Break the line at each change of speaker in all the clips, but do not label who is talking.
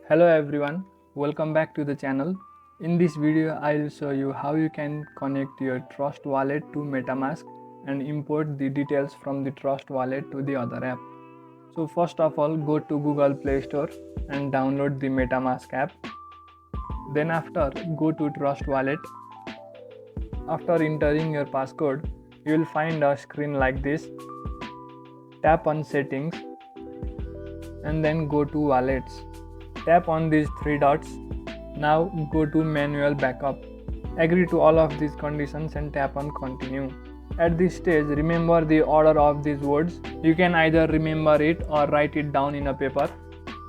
Hello everyone, welcome back to the channel. In this video, I will show you how you can connect your Trust wallet to Metamask and import the details from the Trust wallet to the other app. So first of all, go to Google Play Store and download the Metamask app. Then after, go to Trust wallet. After entering your passcode, you will find a screen like this. Tap on Settings and then go to Wallets. Tap on these three dots. Now go to Manual Backup. Agree to all of these conditions and tap on Continue. At this stage, remember the order of these words. You can either remember it or write it down in a paper.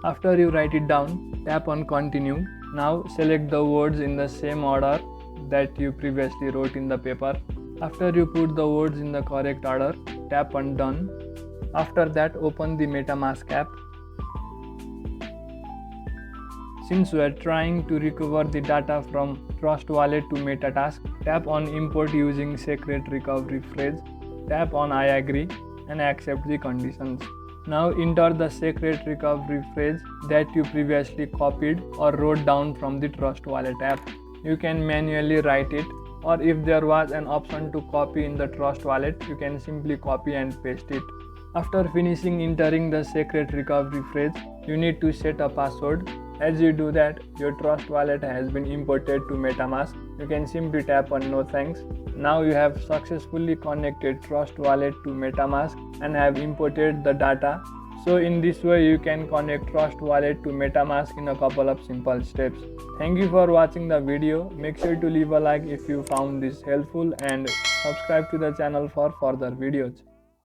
After you write it down, tap on Continue. Now select the words in the same order that you previously wrote in the paper. After you put the words in the correct order, tap on Done. After that, open the Metamask app. Since we are trying to recover the data from Trust wallet to Metatask, tap on Import using secret recovery phrase. Tap on I agree and accept the conditions. Now enter the secret recovery phrase that you previously copied or wrote down from the Trust wallet app. You can manually write it, or if there was an option to copy in the Trust wallet, you can simply copy and paste it. After finishing entering the secret recovery phrase, you need to set a password. As you do that, your Trust wallet has been imported to Metamask. You can simply tap on No Thanks. Now you have successfully connected Trust wallet to Metamask and have imported the data. So in this way, you can connect Trust wallet to Metamask in a couple of simple steps. Thank you for watching the video. Make sure to leave a like if you found this helpful and subscribe to the channel for further videos.